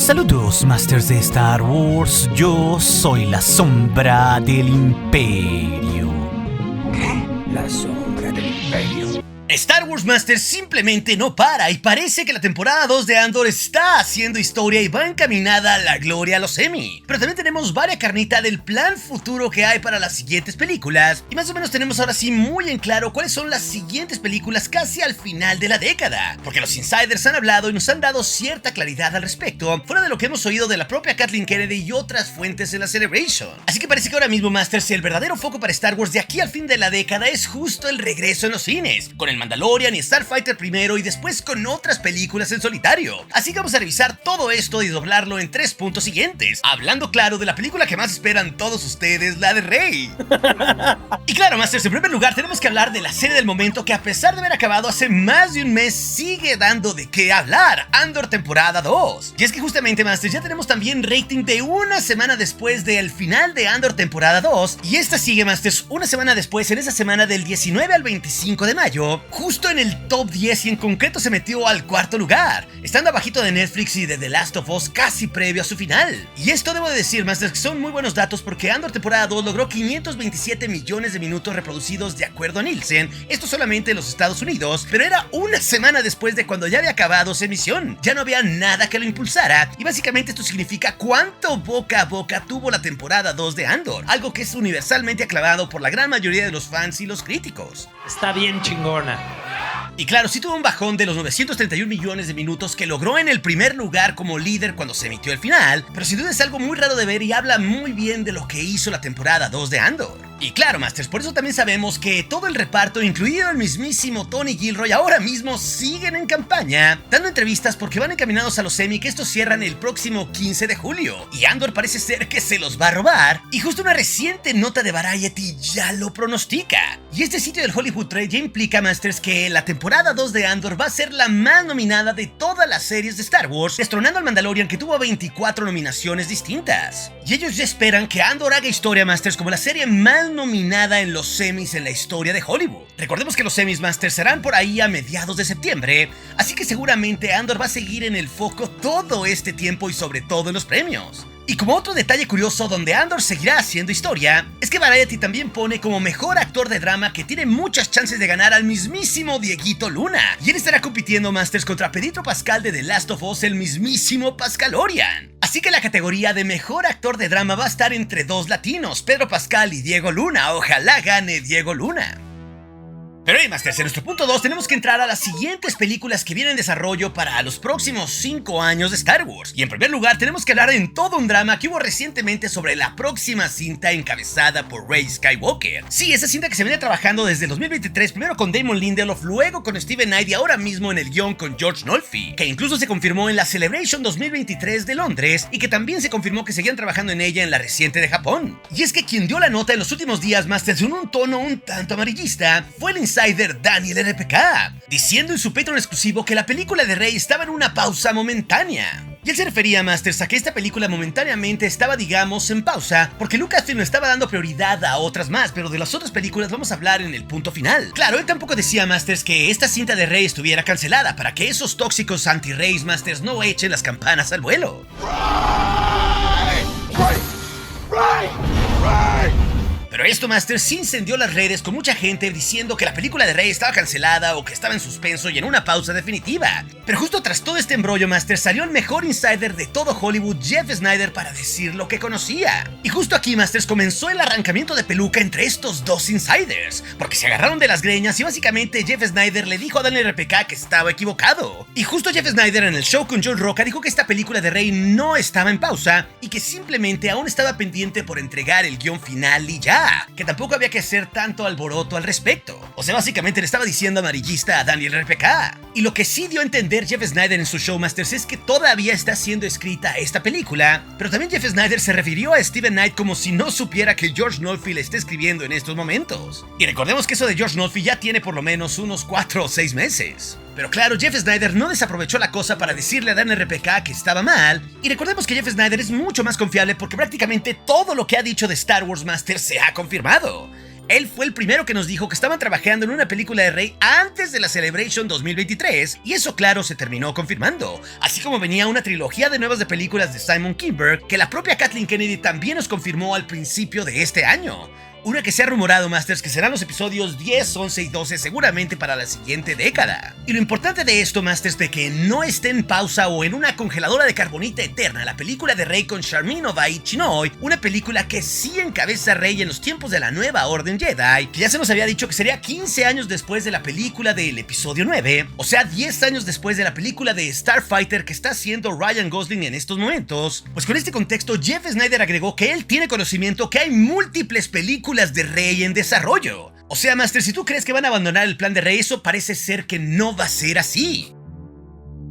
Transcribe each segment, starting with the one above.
Saludos, Masters de Star Wars. Yo soy la sombra del Imperio. ¿Qué? La sombra del Imperio. Star Wars Masters simplemente no para y parece que la temporada 2 de Andor está haciendo historia y va encaminada a la gloria a los Emmy. Pero también tenemos varias carnita del plan futuro que hay para las siguientes películas y más o menos tenemos ahora sí muy en claro cuáles son las siguientes películas casi al final de la década, porque los insiders han hablado y nos han dado cierta claridad al respecto, fuera de lo que hemos oído de la propia Kathleen Kennedy y otras fuentes en la Celebration. Así que parece que ahora mismo, Masters, el verdadero foco para Star Wars de aquí al fin de la década es justo el regreso en los cines, con el Mandalorian y Starfighter primero y después con otras películas en solitario. Así que vamos a revisar todo esto y doblarlo en 3 puntos siguientes, hablando claro de la película que más esperan todos ustedes, la de Rey. Y claro, Masters, en primer lugar tenemos que hablar de la serie del momento que, a pesar de haber acabado hace más de un mes, sigue dando de qué hablar, Andor temporada 2. Y es que justamente, Masters, ya tenemos también rating de una semana después del final de Andor temporada 2, y esta sigue, Masters, una semana después, en esa semana del 19 al 25 de mayo, justo en el top 10, y en concreto se metió al 4º lugar, estando abajito de Netflix y de The Last of Us casi previo a su final. Y esto debo de decir, Masters, que son muy buenos datos porque Andor temporada 2 logró 527 millones de minutos reproducidos de acuerdo a Nielsen, esto solamente en los Estados Unidos, pero era una semana después de cuando ya había acabado su emisión, ya no había nada que lo impulsara, y básicamente esto significa cuánto boca a boca tuvo la temporada 2 de Andor, algo que es universalmente aclamado por la gran mayoría de los fans y los críticos. Está bien chingona. Y claro, sí tuvo un bajón de los 931 millones de minutos que logró en el primer lugar como líder cuando se emitió el final, pero sin duda es algo muy raro de ver y habla muy bien de lo que hizo la temporada 2 de Andor. Y claro, Masters, por eso también sabemos que todo el reparto, incluido el mismísimo Tony Gilroy, ahora mismo siguen en campaña, dando entrevistas porque van encaminados a los Emmy, que estos cierran el próximo 15 de julio. Y Andor parece ser que se los va a robar, y justo una reciente nota de Variety ya lo pronostica. Y este sitio del Hollywood Trade ya implica, Masters, que la temporada 2 de Andor va a ser la más nominada de todas las series de Star Wars, destronando al Mandalorian, que tuvo 24 nominaciones distintas. Y ellos ya esperan que Andor haga historia, Masters, como la serie más nominada en los Emmys en la historia de Hollywood. Recordemos que los Emmys, Masters, serán por ahí a mediados de septiembre, así que seguramente Andor va a seguir en el foco todo este tiempo y sobre todo en los premios. Y como otro detalle curioso donde Andor seguirá haciendo historia, es que Variety también pone como mejor actor de drama que tiene muchas chances de ganar al mismísimo Dieguito Luna. Y él estará compitiendo, Masters, contra Pedro Pascal de The Last of Us, el mismísimo Pascalorian. Así que la categoría de mejor actor de drama va a estar entre dos latinos, Pedro Pascal y Diego Luna. Ojalá gane Diego Luna. Pero hey, Masters, en nuestro punto 2 tenemos que entrar a las siguientes películas que vienen en desarrollo para los próximos 5 años de Star Wars. Y en primer lugar tenemos que hablar en todo un drama que hubo recientemente sobre la próxima cinta encabezada por Rey Skywalker. Sí, esa cinta que se viene trabajando desde el 2023, primero con Damon Lindelof, luego con Steven Knight y ahora mismo en el guión con George Nolfi, que incluso se confirmó en la Celebration 2023 de Londres y que también se confirmó que seguían trabajando en ella en la reciente de Japón. Y es que quien dio la nota en los últimos días, Masters, en un tono un tanto amarillista, fue el insider Daniel RPK, diciendo en su Patreon exclusivo que la película de Rey estaba en una pausa momentánea. Y él se refería, Masters, a que esta película momentáneamente estaba, digamos, en pausa, porque Lucasfilm estaba dando prioridad a otras más, pero de las otras películas vamos a hablar en el punto final. Claro, él tampoco decía, Masters, que esta cinta de Rey estuviera cancelada, para que esos tóxicos anti-Reys, Masters, no echen las campanas al vuelo. Pero esto, Masters, sí incendió las redes con mucha gente diciendo que la película de Rey estaba cancelada o que estaba en suspenso y en una pausa definitiva. Pero justo tras todo este embrollo, Masters, salió el mejor insider de todo Hollywood, Jeff Snyder, para decir lo que conocía. Y justo aquí, Masters, comenzó el arrancamiento de peluca entre estos dos insiders, porque se agarraron de las greñas y básicamente Jeff Snyder le dijo a Daniel RPK que estaba equivocado. Y justo Jeff Snyder en el show con John Roca dijo que esta película de Rey no estaba en pausa y que simplemente aún estaba pendiente por entregar el guión final y ya, que tampoco había que hacer tanto alboroto al respecto. O sea, básicamente le estaba diciendo amarillista a Daniel RPK. Y lo que sí dio a entender Jeff Snyder en su show, Masters, es que todavía está siendo escrita esta película, pero también Jeff Snyder se refirió a Steven Knight como si no supiera que George Nolfi le está escribiendo en estos momentos. Y recordemos que eso de George Nolfi ya tiene por lo menos unos 4 o 6 meses. Pero claro, Jeff Snyder no desaprovechó la cosa para decirle a Daniel RPK que estaba mal, y recordemos que Jeff Snyder es mucho más confiable porque prácticamente todo lo que ha dicho de Star Wars, Masters, se ha confirmado. Él fue el primero que nos dijo que estaban trabajando en una película de Rey antes de la Celebration 2023, y eso claro se terminó confirmando, así como venía una trilogía de nuevas de películas de Simon Kinberg que la propia Kathleen Kennedy también nos confirmó al principio de este año. Una que se ha rumorado, Masters, que serán los episodios 10, 11 y 12 seguramente para la siguiente década. Y lo importante de esto, Masters, de que no esté en pausa o en una congeladora de carbonita eterna la película de Rey con Sharmeen Obaid-Chinoy, una película que sí encabeza a Rey en los tiempos de la Nueva Orden Jedi, que ya se nos había dicho que sería 15 años después de la película del episodio 9, o sea 10 años después de la película de Starfighter que está haciendo Ryan Gosling en estos momentos. Pues con este contexto, Jeff Sneider agregó que él tiene conocimiento que hay múltiples películas de Rey en desarrollo. O sea, Master, si tú crees que van a abandonar el plan de Rey, eso parece ser que no va a ser así,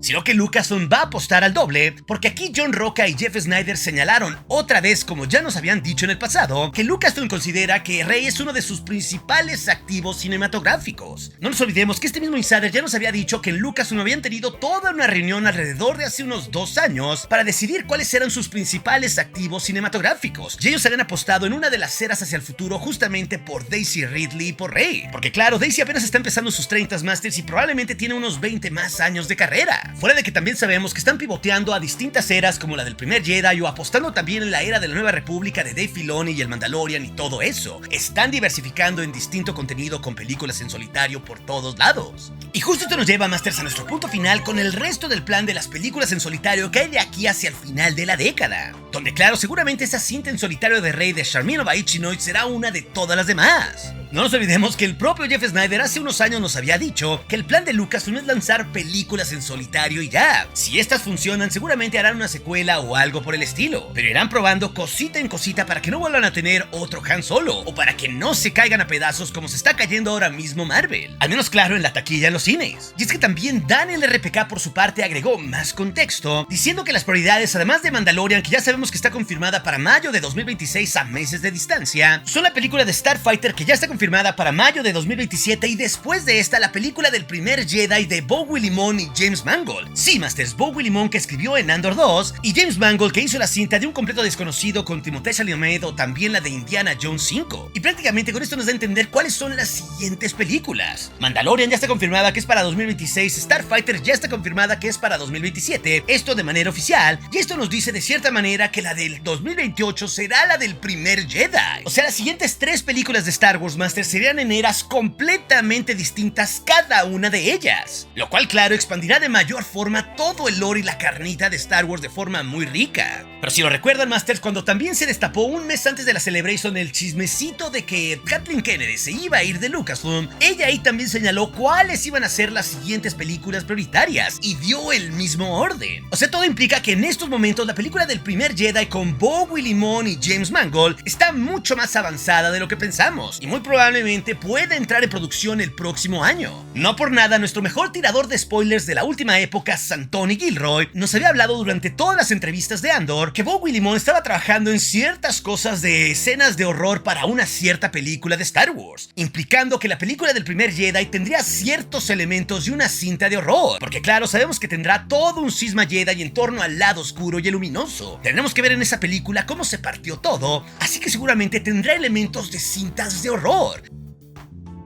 sino que Lucasfilm va a apostar al doble, porque aquí John Roca y Jeff Sneider señalaron otra vez, como ya nos habían dicho en el pasado, que Lucasfilm considera que Rey es uno de sus principales activos cinematográficos. No nos olvidemos que este mismo insider ya nos había dicho que en Lucasfilm habían tenido toda una reunión alrededor de hace unos 2 años para decidir cuáles eran sus principales activos cinematográficos, y ellos habían apostado en una de las eras hacia el futuro justamente por Daisy Ridley y por Rey, porque claro, Daisy apenas está empezando sus 30 Masters y probablemente tiene unos 20 más años de carrera. Fuera de que también sabemos que están pivoteando a distintas eras como la del primer Jedi o apostando también en la era de la Nueva República de Dave Filoni y el Mandalorian y todo eso. Están diversificando en distinto contenido con películas en solitario por todos lados. Y justo esto nos lleva, Masters, a nuestro punto final con el resto del plan de las películas en solitario que hay de aquí hacia el final de la década, donde claro, seguramente esa cinta en solitario de Rey de Sharmeen Obaid-Chinoy será una de todas las demás. No nos olvidemos que el propio Jeff Sneider hace unos años nos había dicho que el plan de Lucasfilm es lanzar películas en solitario y ya. Si estas funcionan, seguramente harán una secuela o algo por el estilo, pero irán probando cosita en cosita para que no vuelvan a tener otro Han Solo, o para que no se caigan a pedazos como se está cayendo ahora mismo Marvel, al menos claro en la taquilla en los cines. Y es que también Daniel RPK por su parte agregó más contexto, diciendo que las prioridades, además de Mandalorian, que ya sabemos que está confirmada para mayo de 2026 a meses de distancia, son la película de Starfighter que ya está confirmada para mayo de 2027, y después de esta la película del primer Jedi de Bowie Limón y James Mangold. Sí, Masters, Bowie Limón que escribió en Andor 2 y James Mangold que hizo la cinta de un completo desconocido con Timothée Chalamet o también la de Indiana Jones 5. Y prácticamente con esto nos da a entender cuáles son las siguientes películas. Mandalorian ya está confirmada que es para 2026, Starfighter ya está confirmada que es para 2027, esto de manera oficial, y esto nos dice de cierta manera que la del 2028 será la del primer Jedi. O sea, las siguientes 3 películas de Star Wars, Masters, serían en eras completamente distintas cada una de ellas, lo cual claro expandirá de mayor forma todo el lore y la carnita de Star Wars de forma muy rica. Pero si lo recuerdan, Masters, cuando también se destapó un mes antes de la Celebration el chismecito de que Kathleen Kennedy se iba a ir de Lucasfilm, ella ahí también señaló cuáles iban a ser las siguientes películas prioritarias y dio el mismo orden. O sea, todo implica que en estos momentos la película del primer Jedi con Bowie Limón y James Mangold está mucho más avanzada de lo que pensamos y muy probablemente pueda entrar en producción el próximo año. No por nada, nuestro mejor tirador de spoilers de la última época, Santoni Gilroy, nos había hablado durante todas las entrevistas de Andor que Bowie Limón estaba trabajando en ciertas cosas de escenas de horror para una cierta película de Star Wars, implicando que la película del primer Jedi tendría ciertos elementos de una cinta de horror, porque claro, sabemos que tendrá todo un cisma Jedi en torno al lado oscuro y el luminoso. Tendremos que ver en esa película cómo se partió todo, así que seguramente tendrá elementos de cintas de horror.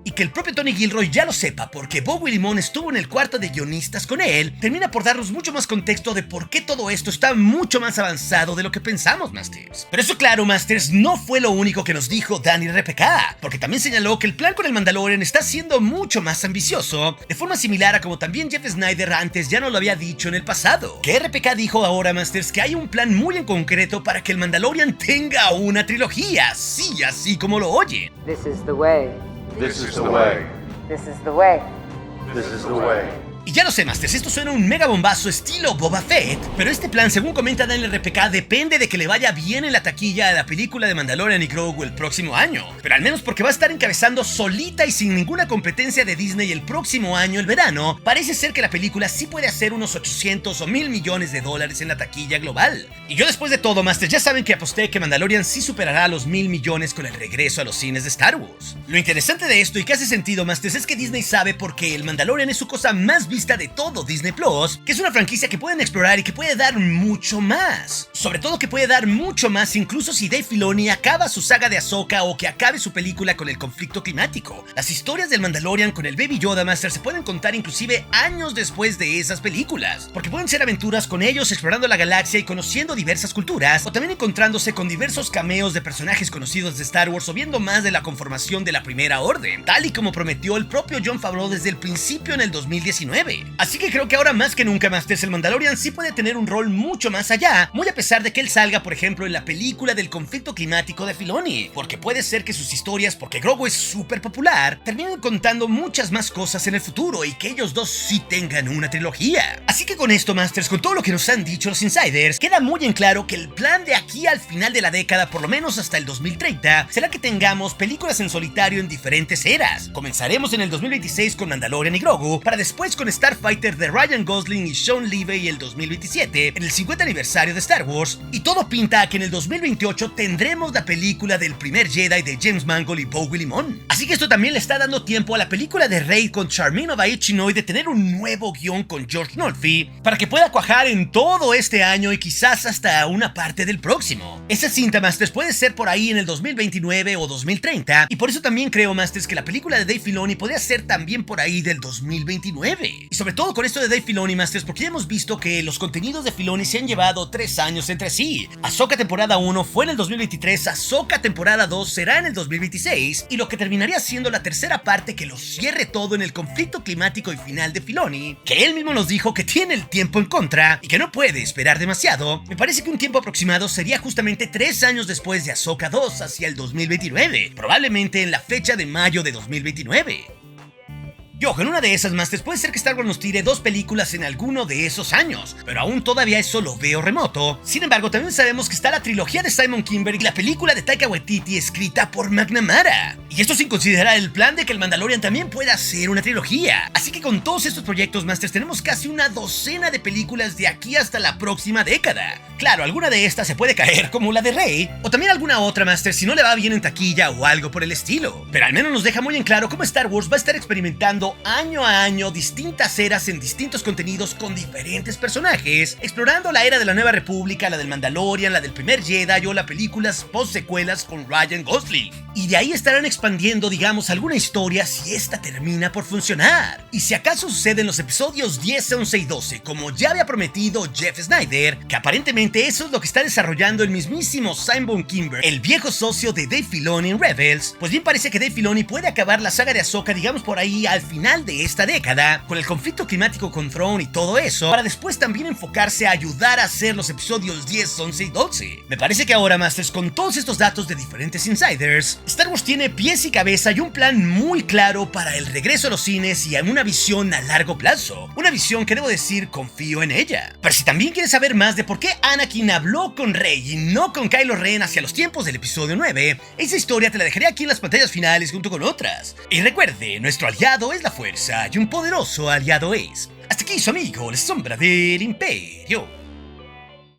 Y que el propio Tony Gilroy ya lo sepa porque Bowie Limón estuvo en el cuarto de guionistas con él, termina por darnos mucho más contexto de por qué todo esto está mucho más avanzado de lo que pensamos, Masters. Pero eso claro, Masters, no fue lo único que nos dijo Daniel RPK, porque también señaló que el plan con el Mandalorian está siendo mucho más ambicioso, de forma similar a como también Jeff Sneider antes ya nos lo había dicho en el pasado. Que RPK dijo ahora, Masters, que hay un plan muy en concreto para que el Mandalorian tenga una trilogía, sí, así como lo oyen. This is the way. This is the way. This is the way. This is the way. Y ya lo sé, Masters, esto suena un mega bombazo estilo Boba Fett, pero este plan, según comenta Daniel RPK, depende de que le vaya bien en la taquilla a la película de Mandalorian y Grogu el próximo año, pero al menos porque va a estar encabezando solita y sin ninguna competencia de Disney el próximo año, el verano, parece ser que la película sí puede hacer unos 800 o 1000 millones de dólares en la taquilla global. Y yo después de todo, Masters, ya saben que aposté que Mandalorian sí superará los 1000 millones con el regreso a los cines de Star Wars. Lo interesante de esto y que hace sentido, Masters, es que Disney sabe porque el Mandalorian es su cosa más vista de todo Disney Plus, que es una franquicia que pueden explorar y que puede dar mucho más. Sobre todo que puede dar mucho más incluso si Dave Filoni acaba su saga de Ahsoka o que acabe su película con el conflicto climático. Las historias del Mandalorian con el Baby Yoda Master se pueden contar inclusive años después de esas películas, porque pueden ser aventuras con ellos explorando la galaxia y conociendo diversas culturas, o también encontrándose con diversos cameos de personajes conocidos de Star Wars o viendo más de la conformación de la Primera Orden, tal y como prometió el propio Jon Favreau desde el principio en el 2019. Así que creo que ahora más que nunca, Masters, el Mandalorian sí puede tener un rol mucho más allá, muy a pesar de que él salga, por ejemplo, en la película del conflicto climático de Filoni, porque puede ser que sus historias, porque Grogu es súper popular, terminen contando muchas más cosas en el futuro y que ellos dos sí tengan una trilogía. Así que con esto, Masters, con todo lo que nos han dicho los insiders, queda muy en claro que el plan de aquí al final de la década, por lo menos hasta el 2030, será que tengamos películas en solitario en diferentes eras. Comenzaremos en el 2026 con Mandalorian y Grogu, para después con Starfighter de Ryan Gosling y Sean Levy el 2027, en el 50 aniversario de Star Wars, y todo pinta a que en el 2028 tendremos la película del primer Jedi de James Mangold y Beau Willimon. Así que esto también le está dando tiempo a la película de Rey con Charmin Obaid-Chinoy de tener un nuevo guión con George Nolfi, para que pueda cuajar en todo este año y quizás hasta una parte del próximo. Esa cinta, Masters, puede ser por ahí en el 2029 o 2030, y por eso también creo, Masters, que la película de Dave Filoni podría ser también por ahí del 2029. Y sobre todo con esto de Dave Filoni, Masters, porque ya hemos visto que los contenidos de Filoni se han llevado 3 años entre sí. Ahsoka temporada 1 fue en el 2023, Ahsoka temporada 2 será en el 2026, y lo que terminaría siendo la tercera parte que lo cierre todo en el conflicto climático y final de Filoni, que él mismo nos dijo que tiene el tiempo en contra y que no puede esperar demasiado. Me parece que un tiempo aproximado sería justamente 3 años después de Ahsoka 2, hacia el 2029, probablemente en la fecha de mayo de 2029. Y ojo, en una de esas, Masters, puede ser que Star Wars nos tire 2 películas en alguno de esos años, pero aún todavía eso lo veo remoto. Sin embargo, también sabemos que está la trilogía de Simon Kinberg y la película de Taika Waititi escrita por McNamara. Y esto sin considerar el plan de que el Mandalorian también pueda ser una trilogía. Así que con todos estos proyectos, Masters, tenemos casi una docena de películas de aquí hasta la próxima década. Claro, alguna de estas se puede caer, como la de Rey, o también alguna otra, Masters, si no le va bien en taquilla o algo por el estilo. Pero al menos nos deja muy en claro cómo Star Wars va a estar experimentando año a año distintas eras en distintos contenidos con diferentes personajes, explorando la era de la Nueva República, la del Mandalorian, la del primer Jedi o las películas post-secuelas con Ryan Gosling. Y de ahí estarán expandiendo, digamos, alguna historia si esta termina por funcionar. Y si acaso sucede en los episodios 10, 11 y 12, como ya había prometido Jeff Snyder, que aparentemente eso es lo que está desarrollando el mismísimo Simon Kinberg, el viejo socio de Dave Filoni en Rebels, pues bien parece que Dave Filoni puede acabar la saga de Ahsoka, digamos por ahí al final de esta década, con el conflicto climático con Thrawn y todo eso, para después también enfocarse a ayudar a hacer los episodios 10, 11 y 12. Me parece que ahora, Masters, con todos estos datos de diferentes insiders, Star Wars tiene pies y cabeza y un plan muy claro para el regreso a los cines y a una visión a largo plazo. Una visión que debo decir, confío en ella. Pero si también quieres saber más de por qué Anakin habló con Rey y no con Kylo Ren hacia los tiempos del episodio 9, esa historia te la dejaré aquí en las pantallas finales junto con otras. Y recuerde, nuestro aliado es la fuerza y un poderoso aliado es. Hasta aquí su amigo, la sombra del imperio.